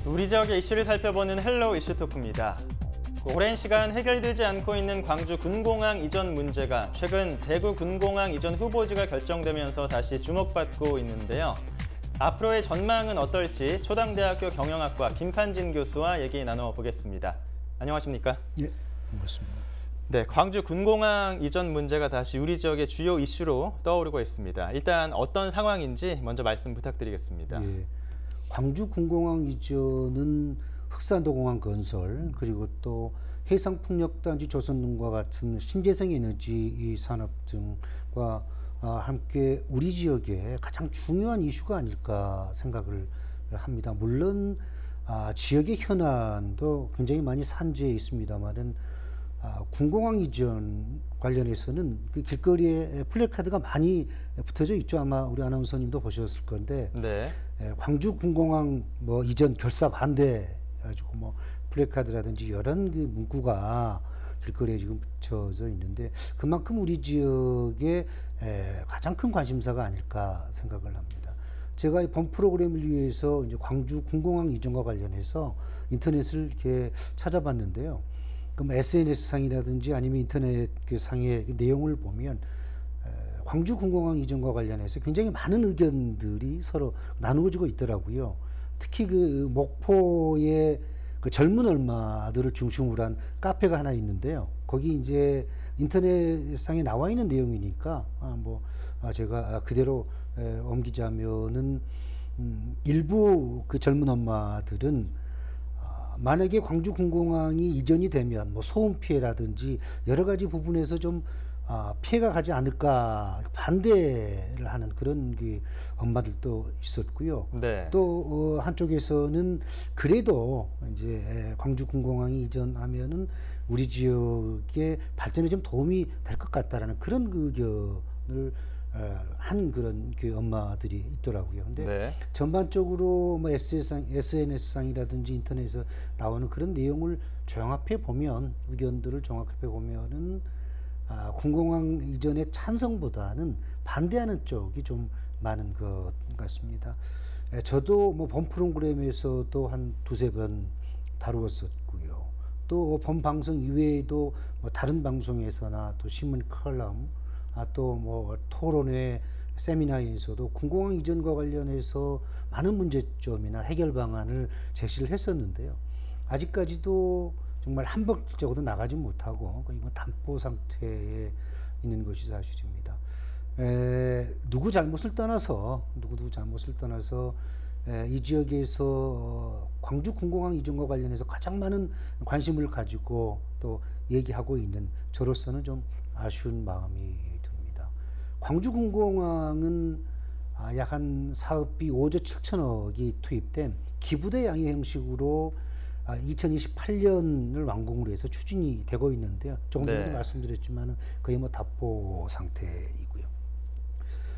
우리 지역의 이슈를 살펴보는 헬로우 이슈토크입니다. 오랜 시간 해결되지 않고 있는 광주 군공항 이전 문제가 최근 대구 군공항 이전 후보지가 결정되면서 다시 주목받고 있는데요. 앞으로의 전망은 어떨지 초당대학교 경영학과 김판진 교수와 얘기 나눠보겠습니다. 안녕하십니까? 네, 반갑습니다. 네, 광주 군공항 이전 문제가 다시 우리 지역의 주요 이슈로 떠오르고 있습니다. 일단 어떤 상황인지 먼저 말씀 부탁드리겠습니다. 예, 광주 군공항 이전은 흑산도공항 건설 그리고 또 해상풍력단지 조선능과 같은 신재생에너지 산업 등과 함께 우리 지역의 가장 중요한 이슈가 아닐까 생각을 합니다. 물론 지역의 현안도 굉장히 많이 산재해 있습니다만은 군공항 이전 관련해서는 그 길거리에 플래카드가 많이 붙어져 있죠. 아마 우리 아나운서님도 보셨을 건데, 네. 광주 군공항 뭐 이전 결사 반대 가지고 뭐 플래카드라든지 여러 그 문구가 길거리에 지금 붙여져 있는데 그만큼 우리 지역의 가장 큰 관심사가 아닐까 생각을 합니다. 제가 이 본 프로그램을 위해서 이제 광주 군공항 이전과 관련해서 인터넷을 이렇게 찾아봤는데요. 그럼 SNS 상이라든지 아니면 인터넷 그 상의 내용을 보면 광주 군공항 이전과 관련해서 굉장히 많은 의견들이 서로 나누어지고 있더라고요. 특히 그 목포의 그 젊은 얼마들을 중심으로 한 카페가 하나 있는데요. 거기 이제 인터넷상에 나와 있는 내용이니까 제가 그대로 옮기자면은 일부 그 젊은 엄마들은 만약에 광주 군공항이 이전이 되면 뭐 소음 피해라든지 여러 가지 부분에서 좀 피해가 가지 않을까 반대를 하는 그런 그 엄마들도 있었고요. 네. 또 한쪽에서는 그래도 이제 광주 군공항이 이전하면은 우리 지역의 발전에 좀 도움이 될 것 같다라는 그런 의견을 한 그런 그 엄마들이 있더라고요. 근데 네. 전반적으로 뭐 SNS상이라든지 인터넷에서 나오는 그런 내용을 종합해 보면 의견들을 종합해 보면은 군공항 이전의 찬성보다는 반대하는 쪽이 좀 많은 것 같습니다. 저도 뭐 본 프로그램에서도 한 두세 번 다루었었고요. 또 본 방송 이외에도 뭐 다른 방송에서나 또 신문 컬럼 또 뭐 토론회 세미나에서도 군공항 이전과 관련해서 많은 문제점이나 해결 방안을 제시를 했었는데요. 아직까지도 정말 한번적으로 나가지 못하고 이건 담보 상태에 있는 것이 사실입니다. 누구 잘못을 떠나서 이 지역에서 광주 군공항 이전과 관련해서 가장 많은 관심을 가지고 또 얘기하고 있는 저로서는 좀 아쉬운 마음이 듭니다. 광주 군공항은 약 한 사업비 5조 7천억이 투입된 기부대 양의 형식으로 2028년을 완공으로 해서 추진이 되고 있는데요. 조금 전에도 네. 말씀드렸지만 거의 뭐 답보 상태이고요.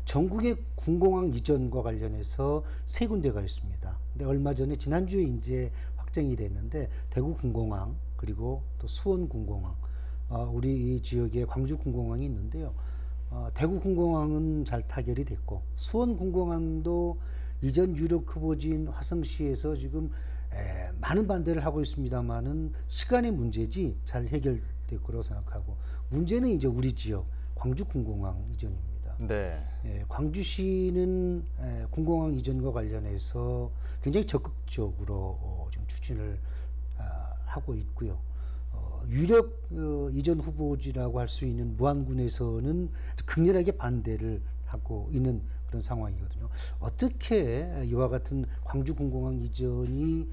전국의 군공항 이전과 관련해서 세 군데가 있습니다. 근데 얼마 전에 지난주에 이제 확정이 됐는데 대구 군공항 그리고 또 수원 군공항, 우리 이 지역에 광주 군공항이 있는데요. 대구 군공항은 잘 타결이 됐고 수원 군공항도 이전 유력 후보지인 화성시에서 지금 많은 반대를 하고 있습니다만은 시간의 문제지 잘 해결될 거라고 생각하고 문제는 이제 우리 지역 광주 군공항 이전입니다. 네. 광주시는 군공항 이전과 관련해서 굉장히 적극적으로 지금 추진을 하고 있고요. 유력 이전 후보지라고 할 수 있는 무안군에서는 극렬하게 반대를 하고 있는 그런 상황이거든요. 어떻게 이와 같은 광주 군공항 이전이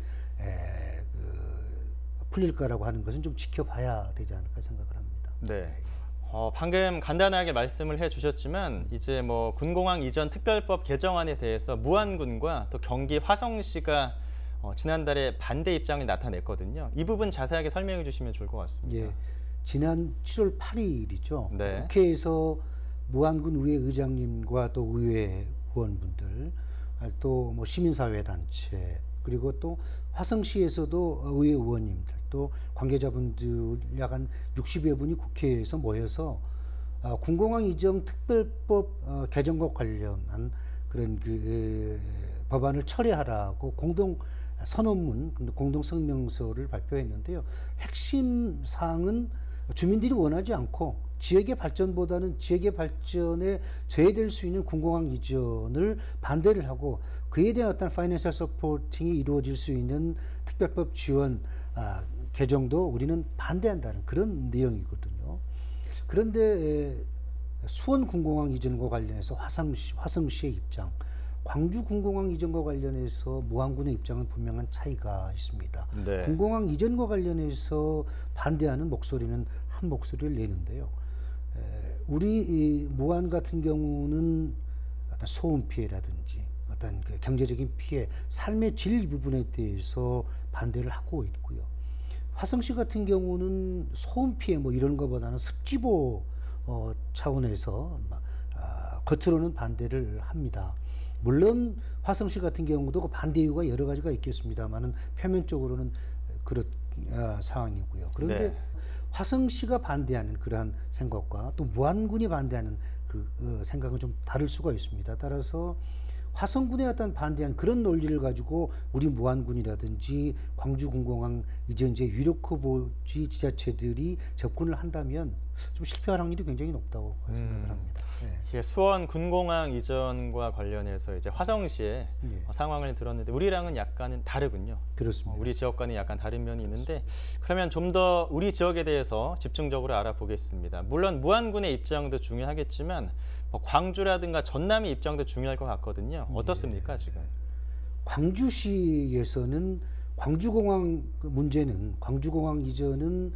풀릴까라고 하는 것은 좀 지켜봐야 되지 않을까 생각을 합니다. 네. 방금 간단하게 말씀을 해주셨지만 이제 뭐 군공항 이전 특별법 개정안에 대해서 무안군과 또 경기 화성시가 지난달에 반대 입장을 나타냈거든요. 이 부분 자세하게 설명해 주시면 좋을 것 같습니다. 예, 지난 7월 8일이죠. 네. 국회에서 무안군 의회 의장님과 또 의회 의원분들, 또 뭐 시민사회 단체, 그리고 또 화성시에서도 의회 의원님들, 또 관계자분들 약 한 60여 분이 국회에서 모여서 군공항 이전 특별법 개정과 관련한 그런 그 법안을 철회하라고 공동 선언문, 공동성명서를 발표했는데요. 핵심 사항은 주민들이 원하지 않고 지역의 발전보다는 지역의 발전에 저해될 수 있는 군공항 이전을 반대를 하고 그에 대한 어떤 파이낸셜 서포팅이 이루어질 수 있는 특별법 지원 개정도 우리는 반대한다는 그런 내용이거든요. 그런데 수원 군공항 이전과 관련해서 화성시의 입장, 광주 군공항 이전과 관련해서 무안군의 입장은 분명한 차이가 있습니다. 네. 군공항 이전과 관련해서 반대하는 목소리는 한 목소리를 내는데요. 우리 무안 같은 경우는 어떤 소음 피해라든지 어떤 그 경제적인 피해, 삶의 질 부분에 대해서 반대를 하고 있고요. 화성시 같은 경우는 소음 피해 뭐 이런 것보다는 습지보 차원에서 겉으로는 반대를 합니다. 물론 화성시 같은 경우도 그 반대 이유가 여러 가지가 있겠습니다만은 표면적으로는 그런 상황이고요. 그런데 네. 화성시가 반대하는 그러한 생각과 또 무안군이 반대하는 그 생각은 좀 다를 수가 있습니다. 따라서 화성군에 어떤 반대한 그런 논리를 가지고 우리 무안군이라든지 광주군공항 이전제 유력 후보지 지자체들이 접근을 한다면 좀 실패할 확률이 굉장히 높다고 생각을 합니다. 네. 수원 군공항 이전과 관련해서 이제 화성시의 상황을 들었는데 우리랑은 약간은 다르군요. 그렇습니다. 우리 지역과는 약간 다른 면이 있는데 그러면 좀 더 우리 지역에 대해서 집중적으로 알아보겠습니다. 물론 무안군의 입장도 중요하겠지만 광주라든가 전남의 입장도 중요할 것 같거든요. 어떻습니까, 지금? 광주시에서는 광주공항 문제는 광주공항 이전은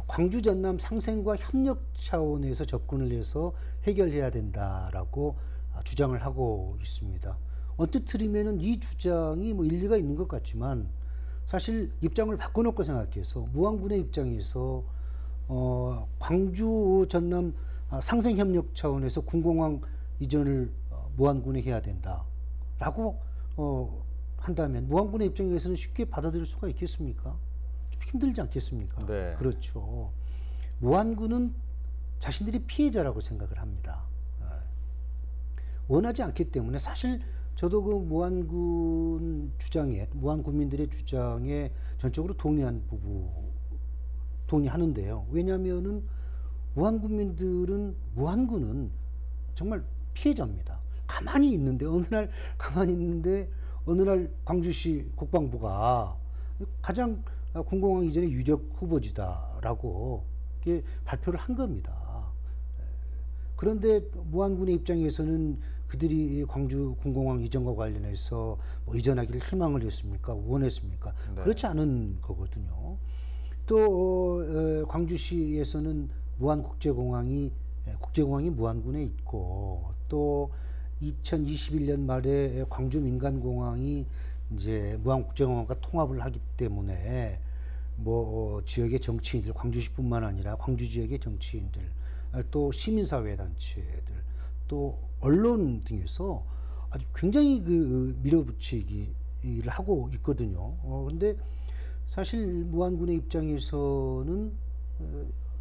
광주 전남 상생과 협력 차원에서 접근을 해서 해결해야 된다라고 주장을 하고 있습니다. 언뜻 들으면은 이 주장이 뭐 일리가 있는 것 같지만 사실 입장을 바꿔놓고 생각해서 무안군의 입장에서 광주 전남 상생협력 차원에서 군공항 이전을 무안군에 해야 된다라고 한다면 무안군의 입장에서는 쉽게 받아들일 수가 있겠습니까? 좀 힘들지 않겠습니까? 네. 그렇죠. 무안군은 자신들이 피해자라고 생각을 합니다. 원하지 않기 때문에 사실 저도 그 무안군 주장에 무안 군민들의 주장에 전적으로 동의하는데요. 왜냐하면은 무안군민들은 무안군은 정말 피해자입니다. 가만히 있는데 어느 날 광주시 국방부가 가장 군공항 이전의 유력 후보지다라고 이렇게 발표를 한 겁니다. 그런데 무안군의 입장에서는 그들이 광주 군공항 이전과 관련해서 뭐 이전하기를 희망을 했습니까? 원했습니까? 네. 그렇지 않은 거거든요. 또 광주시에서는 국제공항이 무안군에 있고 또 2021년 말에 광주 민간공항이 이제 무안국제공항과 통합을 하기 때문에 뭐 지역의 정치인들, 광주시뿐만 아니라 광주 지역의 정치인들, 또 시민사회 단체들, 또 언론 등에서 아주 굉장히 그 밀어붙이기를 하고 있거든요. 근데 사실 무안군의 입장에서는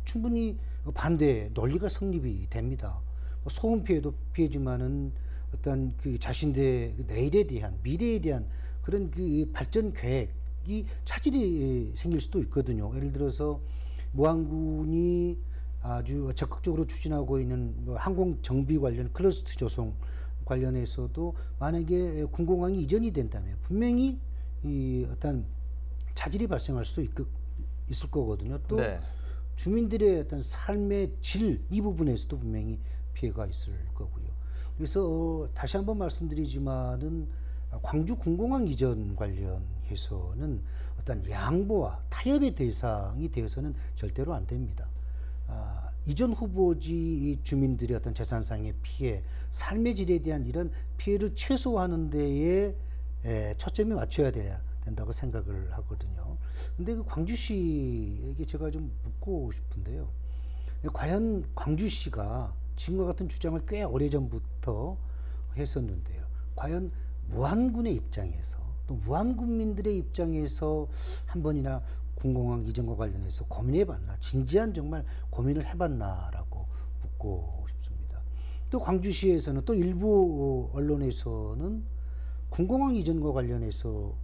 충분히 반대 논리가 성립이 됩니다. 소음 피해도 피해지만은 어떤 그 자신들의 내일에 대한 미래에 대한 그런 그 발전 계획이 차질이 생길 수도 있거든요. 예를 들어서 무안군이 아주 적극적으로 추진하고 있는 뭐 항공 정비 관련 클러스터 조성 관련해서도 만약에 군공항이 이전이 된다면 분명히 이 어떤 차질이 발생할 수도 있을 거거든요. 또 네. 주민들의 어떤 삶의 질 이 부분에서도 분명히 피해가 있을 거고요. 그래서 다시 한번 말씀드리지만은 광주 군공항 이전 관련해서는 어떤 양보와 타협의 대상이 되어서는 절대로 안 됩니다. 이전 후보지 주민들의 어떤 재산상의 피해, 삶의 질에 대한 이런 피해를 최소화하는 데에 초점이 맞춰야 된다고 생각을 하거든요. 근데 그 광주시에게 제가 좀 묻고 싶은데요. 과연 광주시가 지금과 같은 주장을 꽤 오래전부터 했었는데요. 과연 무안군의 입장에서 또 무안군민들의 입장에서 한 번이나 군공항 이전과 관련해서 고민해봤나, 진지한 정말 고민을 해봤나라고 묻고 싶습니다. 또 광주시에서는 또 일부 언론에서는 군공항 이전과 관련해서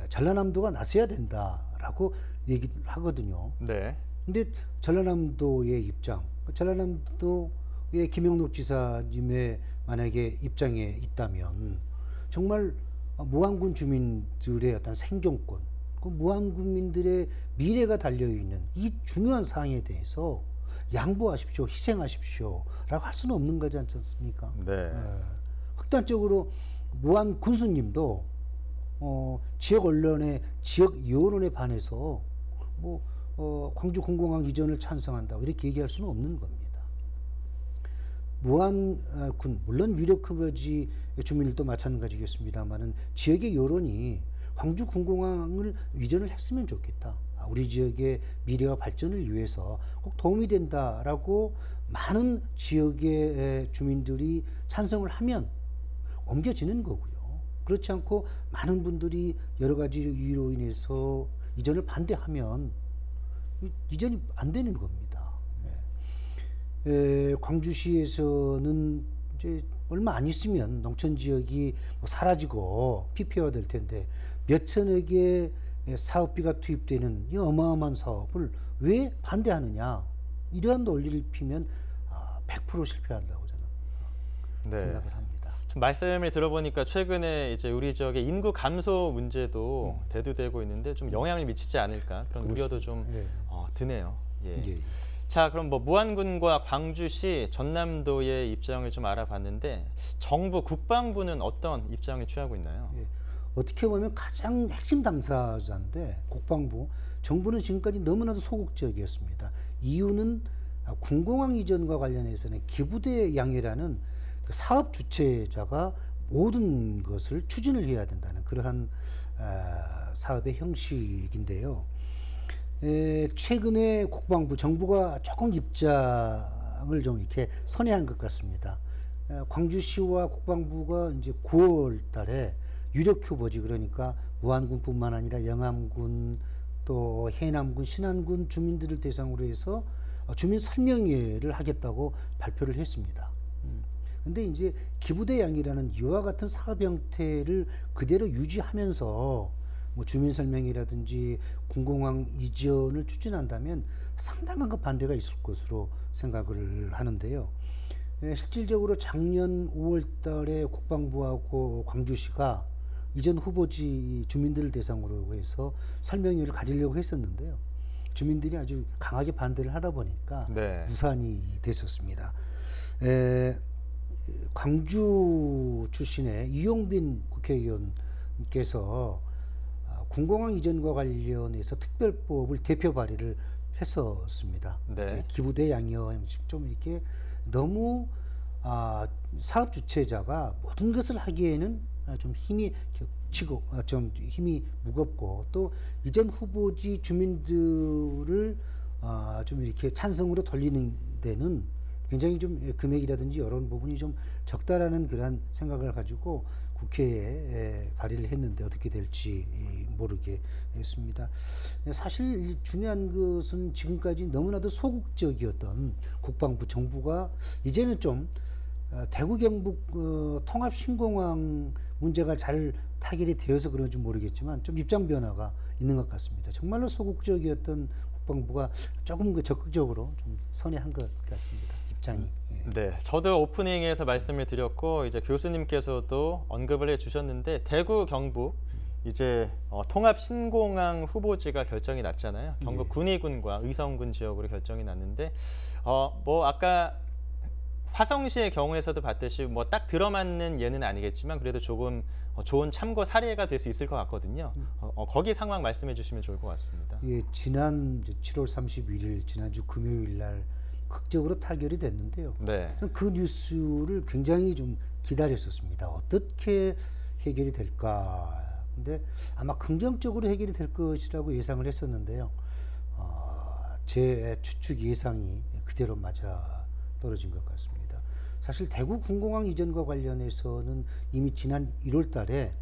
전라남도가 나서야 된다라고 얘기를 하거든요. 네. 근데 전라남도의 입장, 전라남도의 김영록 지사님의 만약에 입장에 있다면 정말 무안군 주민들의 어떤 생존권, 그 무안군민들의 미래가 달려있는 이 중요한 사항에 대해서 양보하십시오, 희생하십시오라고 할 수는 없는 거지 않습니까? 네. 극단적으로 무안 군수님도 지역 언론의 지역 여론에 반해서 광주 군공항 이전을 찬성한다 이렇게 얘기할 수는 없는 겁니다. 무안군 물론 유력 후보지 주민들도 마찬가지겠습니다만은 지역의 여론이 광주 군공항을 이전을 했으면 좋겠다. 우리 지역의 미래와 발전을 위해서 꼭 도움이 된다라고 많은 지역의 주민들이 찬성을 하면 옮겨지는 거고요. 그렇지 않고 많은 분들이 여러 가지 이유로 인해서 이전을 반대하면 이전이 안 되는 겁니다. 광주시에서는 이제 얼마 안 있으면 농촌 지역이 사라지고 피폐화될 텐데 몇 천억의 사업비가 투입되는 이 어마어마한 사업을 왜 반대하느냐, 이러한 논리를 피면 100% 실패한다고 저는 생각을 합니다. 좀 말씀을 들어보니까 최근에 이제 우리 지역의 인구 감소 문제도 대두되고 있는데 좀 영향을 미치지 않을까 그런 우려도 좀 드네요. 예. 자, 그럼 무안군과 광주시, 전남도의 입장을 좀 알아봤는데 정부 국방부는 어떤 입장을 취하고 있나요? 예. 어떻게 보면 가장 핵심 당사자인데 국방부, 정부는 지금까지 너무나도 소극적이었습니다. 이유는 군공항 이전과 관련해서는 기부대 양이라는 그 사업 주체자가 모든 것을 추진을 해야 된다는 그러한 사업의 형식인데요. 최근에 국방부, 정부가 조금 입장을 좀 이렇게 선회한 것 같습니다. 광주시와 국방부가 이제 9월 달에 유력 후보지, 그러니까 무안군뿐만 아니라 영암군, 또 해남군, 신안군 주민들을 대상으로 해서 주민 설명회를 하겠다고 발표를 했습니다. 근데 이제 기부대 양이라는 이와 같은 사업 형태를 그대로 유지하면서 주민 설명이라든지 군공항 이전을 추진한다면 상당한 그 반대가 있을 것으로 생각을 하는데요. 실질적으로 작년 5월 달에 국방부하고 광주시가 이전 후보지 주민들을 대상으로 해서 설명회를 가지려고 했었는데요. 주민들이 아주 강하게 반대를 하다 보니까 무산이 됐었습니다. 광주 출신의 이용빈 국회의원께서 군공항 이전과 관련해서 특별법을 대표 발의를 했었습니다. 기부대 양이어 형식 좀 이렇게 너무 사업 주체자가 모든 것을 하기에는 좀 힘이 겹치고 좀 힘이 무겁고 또 이전 후보지 주민들을 좀 이렇게 찬성으로 돌리는 데는 굉장히 좀 금액이라든지 이런 부분이 좀 적다라는 그런 생각을 가지고 국회에 발의를 했는데 어떻게 될지 모르겠습니다. 사실 중요한 것은 지금까지 너무나도 소극적이었던 국방부, 정부가 이제는 좀 대구 경북 통합 신공항 문제가 잘 타결이 되어서 그런지 모르겠지만 좀 입장 변화가 있는 것 같습니다. 정말로 소극적이었던 국방부가 조금 적극적으로 좀 선회한 것 같습니다. 입장이. 네, 저도 오프닝에서 말씀을 드렸고 이제 교수님께서도 언급을 해주셨는데 대구 경북 이제 통합 신공항 후보지가 결정이 났잖아요. 경북 군위군과 의성군 지역으로 결정이 났는데 아까 화성시의 경우에서도 봤듯이 딱 들어맞는 예는 아니겠지만 그래도 조금 좋은 참고 사례가 될 수 있을 것 같거든요. 거기 상황 말씀해 주시면 좋을 것 같습니다. 예, 지난 7월 31일 지난주 금요일 날 극적으로 타결이 됐는데요. 그 뉴스를 굉장히 좀 기다렸었습니다. 어떻게 해결이 될까. 근데 아마 긍정적으로 해결이 될 것이라고 예상을 했었는데요. 제 추측 예상이 그대로 맞아 떨어진 것 같습니다. 사실 대구 군공항 이전과 관련해서는 이미 지난 1월 달에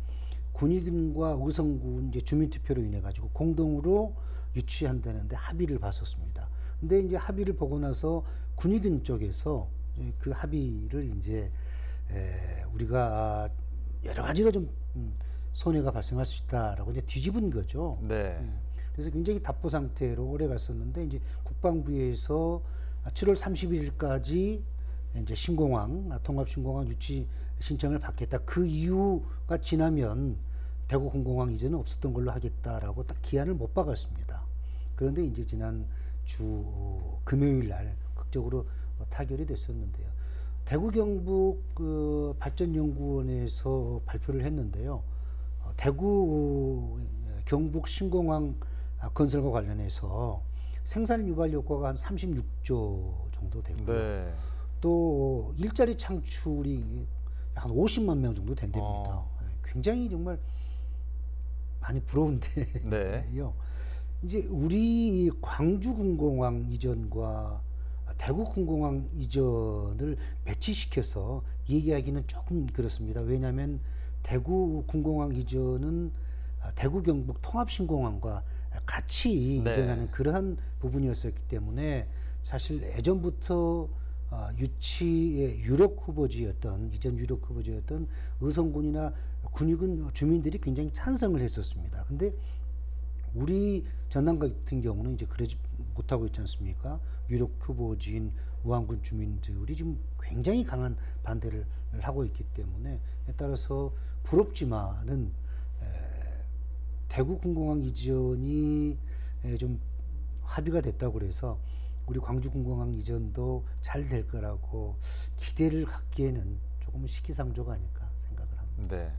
군위군과 의성군 이제 주민투표로 인해 가지고 공동으로 유치한다는데 합의를 봤었습니다. 근데 이제 합의를 보고 나서 군위군 쪽에서 그 합의를 이제 우리가 여러 가지가 좀 손해가 발생할 수 있다라고 이제 뒤집은 거죠. 네. 그래서 굉장히 답보 상태로 오래 갔었는데 이제 국방부에서 7월 31일까지 이제 신공항 통합 신공항 유치 신청을 받겠다. 그 이유가 지나면 대구 군공항 이전은 없었던 걸로 하겠다라고 딱 기한을 못 박았습니다. 그런데 이제 지난 주 금요일 날 극적으로 타결이 됐었는데요. 대구 경북 그 발전연구원에서 발표를 했는데요. 대구 경북 신공항 건설과 관련해서 생산 유발 효과가 한 36조 정도 되고요. 네. 또 일자리 창출이 한 50만 명 정도 된답니다. 굉장히 정말 많이 부러운데요. 네. 이제 우리 광주 군공항 이전과 대구 군공항 이전을 매치시켜서 얘기하기는 조금 그렇습니다. 왜냐하면 대구 군공항 이전은 대구 경북 통합신공항과 같이 네. 이전하는 그러한 부분이었었기 때문에 사실 예전부터 유치의 유력 후보지였던 이전 유력 후보지였던 의성군이나 군위군 주민들이 굉장히 찬성을 했었습니다. 근데 우리 전남 같은 경우는 이제 그러지 못하고 있지 않습니까? 유력 후보지인 우한군 주민들이 지금 굉장히 강한 반대를 하고 있기 때문에 따라서 부럽지만은 대구 군공항 이전이 좀 합의가 됐다고 그래서 우리 광주 군공항 이전도 잘 될 거라고 기대를 갖기에는 조금 시기상조가 아닐까 생각을 합니다. 네.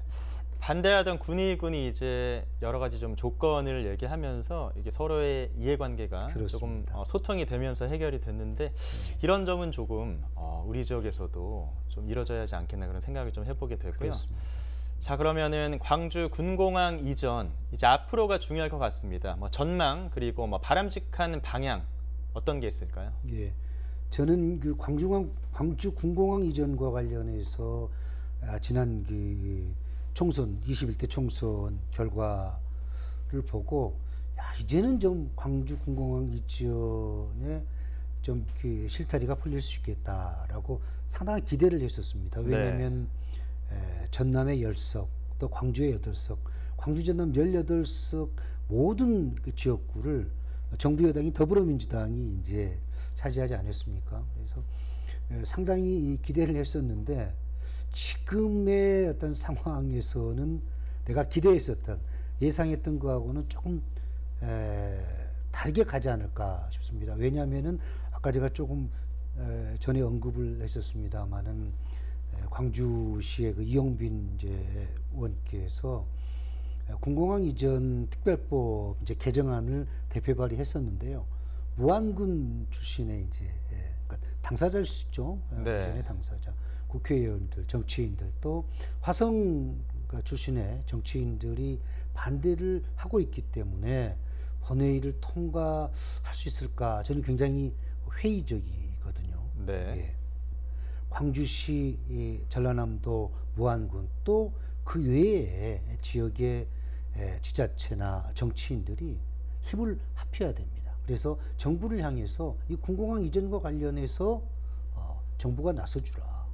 반대하던 군위군이 이제 여러 가지 좀 조건을 얘기하면서 이게 서로의 이해관계가 조금 소통이 되면서 해결이 됐는데 이런 점은 조금 우리 지역에서도 좀 이뤄져야 하지 않겠나 그런 생각을 좀 해보게 되고요. 그렇습니다. 자, 그러면은 광주 군공항 이전 이제 앞으로가 중요할 것 같습니다. 뭐 전망 그리고 뭐 바람직한 방향 어떤 게 있을까요? 예, 저는 그 광주 군공항 이전과 관련해서 지난 그 총선 21대 총선 결과를 보고 이제는 좀 광주 군공항 이전에 좀 그 실타리가 풀릴 수 있겠다라고 상당히 기대를 했었습니다. 왜냐하면 전남의 10석, 또 광주의 8석, 광주 전남 18석 모든 그 지역구를 정부 여당이 더불어민주당이 이제 차지하지 않았습니까? 그래서 상당히 기대를 했었는데 지금의 어떤 상황에서는 내가 기대했었던 예상했던 거하고는 조금 다르게 가지 않을까 싶습니다. 왜냐하면은 아까 제가 조금 전에 언급을 했었습니다만은 광주시의 그 이용빈 이제 의원께서 군공항 이전 특별법 이제 개정안을 대표 발의했었는데요. 무안군 출신의 이제 그러니까 당사자일 수 있죠. 네. 이전의 당사자, 국회의원들, 정치인들 또 화성 출신의 정치인들이 반대를 하고 있기 때문에 본회의를 통과할 수 있을까? 저는 굉장히 회의적이거든요. 네. 예. 광주시, 전라남도, 무안군 또 그 외에 지역의 지자체나 정치인들이 힘을 합해야 됩니다. 그래서 정부를 향해서 이 군공항 이전과 관련해서 정부가 나서주라.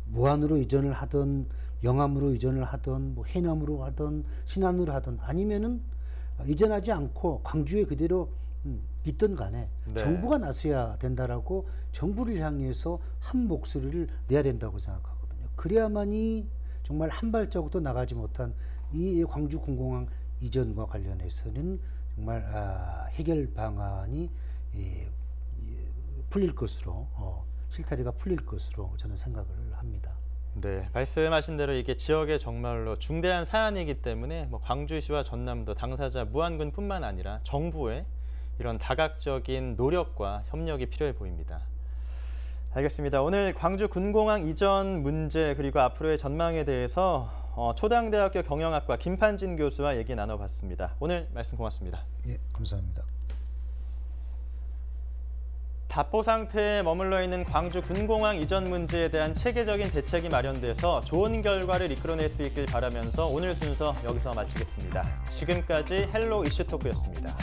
무안으로 이전을 하든 영암으로 이전을 하든 뭐 해남으로 하든 신안으로 하든 아니면은 이전하지 않고 광주에 그대로 있든 간에 정부가 나서야 된다라고 정부를 향해서 한 목소리를 내야 된다고 생각하거든요. 그래야만이 정말 한 발자국도 나가지 못한 이 광주 군공항 이전과 관련해서는 정말 해결 방안이 풀릴 것으로 실타리가 풀릴 것으로 저는 생각을 합니다. 네, 말씀하신 대로 이게 지역의 정말로 중대한 사안이기 때문에 뭐 광주시와 전남도 당사자 무안군뿐만 아니라 정부의 이런 다각적인 노력과 협력이 필요해 보입니다. 알겠습니다. 오늘 광주 군공항 이전 문제 그리고 앞으로의 전망에 대해서 초당대학교 경영학과 김판진 교수와 얘기 나눠봤습니다. 오늘 말씀 고맙습니다. 네, 감사합니다. 답보 상태에 머물러 있는 광주 군공항 이전 문제에 대한 체계적인 대책이 마련돼서 좋은 결과를 이끌어낼 수 있길 바라면서 오늘 순서 여기서 마치겠습니다. 지금까지 헬로 이슈토크였습니다.